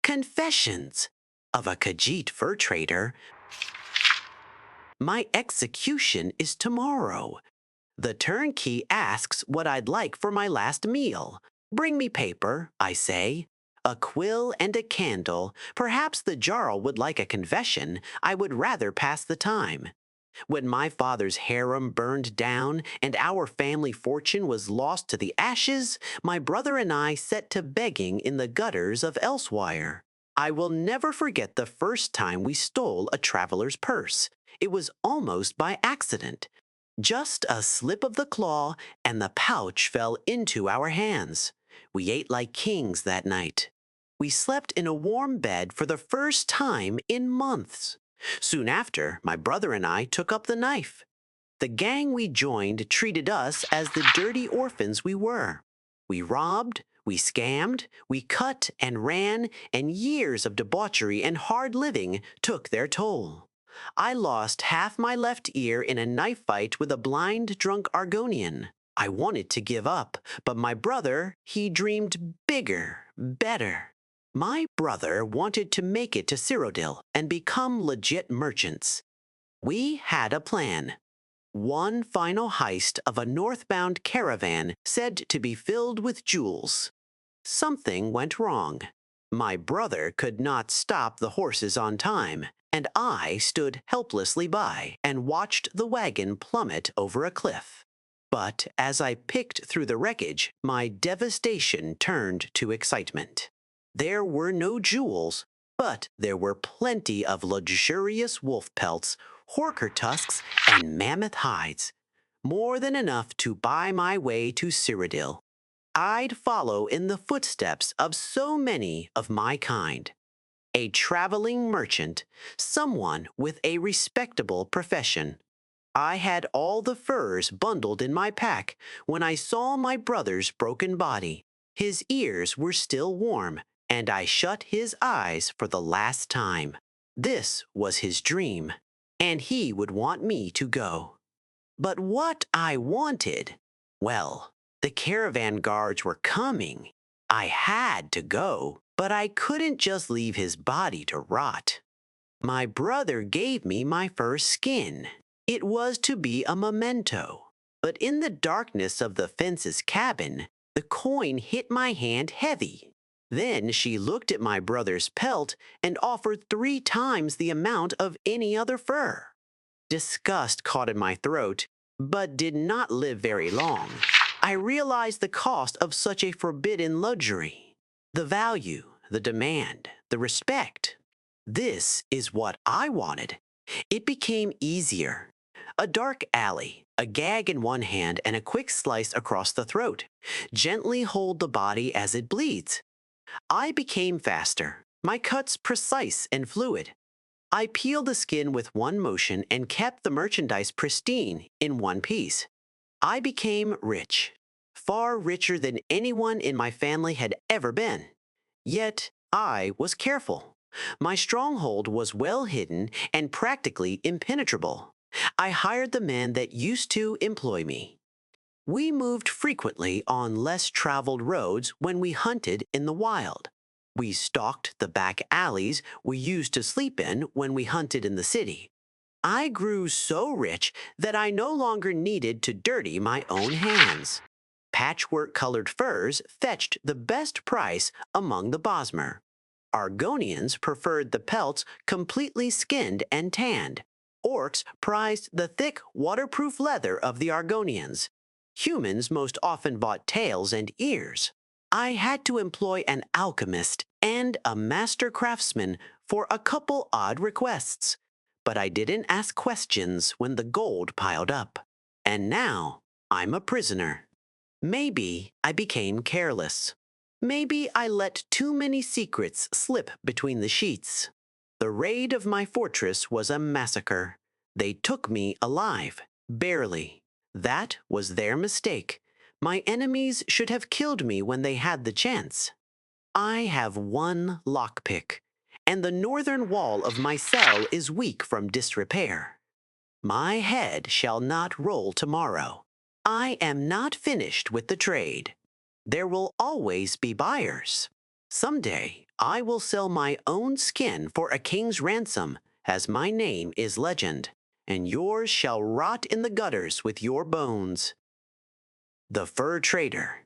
Confessions of a Khajiit fur trader. My execution is tomorrow. The turnkey asks what I'd like for my last meal. Bring me paper, I say. A quill and a candle. Perhaps the Jarl would like a confession. I would rather pass the time. When my father's harem burned down and our family fortune was lost to the ashes, my brother and I set to begging in the gutters of Elsewhere. I will never forget the first time we stole a traveler's purse. It was almost by accident. Just a slip of the claw, and the pouch fell into our hands. We ate like kings that night. We slept in a warm bed for the first time in months. Soon after, my brother and I took up the knife. The gang we joined treated us as the dirty orphans we were. We robbed, we scammed, we cut and ran, and years of debauchery and hard living took their toll. I lost half my left ear in a knife fight with a blind, drunk Argonian. I wanted to give up, but my brother, he dreamed bigger, better. My brother wanted to make it to Cyrodiil and become legit merchants. We had a plan. One final heist of a northbound caravan said to be filled with jewels. Something went wrong. My brother could not stop the horses on time, and I stood helplessly by and watched the wagon plummet over a cliff. But as I picked through the wreckage, my devastation turned to excitement. There were no jewels, but there were plenty of luxurious wolf pelts, horker tusks, and mammoth hides. More than enough to buy my way to Cyrodiil. I'd follow in the footsteps of so many of my kind. A traveling merchant, someone with a respectable profession. I had all the furs bundled in my pack when I saw my brother's broken body. His ears were still warm, and I shut his eyes for the last time. This was his dream, and he would want me to go. But what I wanted, well, the caravan guards were coming. I had to go, but I couldn't just leave his body to rot. My brother gave me my first skin. It was to be a memento. But in the darkness of the fence's cabin, the coin hit my hand heavy. Then she looked at my brother's pelt and offered 3 times the amount of any other fur. Disgust caught in my throat, but did not live very long. I realized the cost of such a forbidden luxury. The value, the demand, the respect. This is what I wanted. It became easier. A dark alley, a gag in one hand and a quick slice across the throat. Gently hold the body as it bleeds. I became faster, my cuts precise and fluid. I peeled the skin with one motion and kept the merchandise pristine in one piece. I became rich, far richer than anyone in my family had ever been. Yet I was careful. My stronghold was well hidden and practically impenetrable. I hired the men that used to employ me. We moved frequently on less traveled roads when we hunted in the wild. We stalked the back alleys we used to sleep in when we hunted in the city. I grew so rich that I no longer needed to dirty my own hands. Patchwork-colored furs fetched the best price among the Bosmer. Argonians preferred the pelts completely skinned and tanned. Orcs prized the thick, waterproof leather of the Argonians. Humans most often bought tails and ears. I had to employ an alchemist and a master craftsman for a couple odd requests. But I didn't ask questions when the gold piled up. And now I'm a prisoner. Maybe I became careless. Maybe I let too many secrets slip between the sheets. The raid of my fortress was a massacre. They took me alive, barely. That was their mistake. My enemies should have killed me when they had the chance. I have one lockpick, and the northern wall of my cell is weak from disrepair. My head shall not roll tomorrow. I am not finished with the trade. There will always be buyers. Someday, I will sell my own skin for a king's ransom, as my name is legend, and yours shall rot in the gutters with your bones. The fur trader.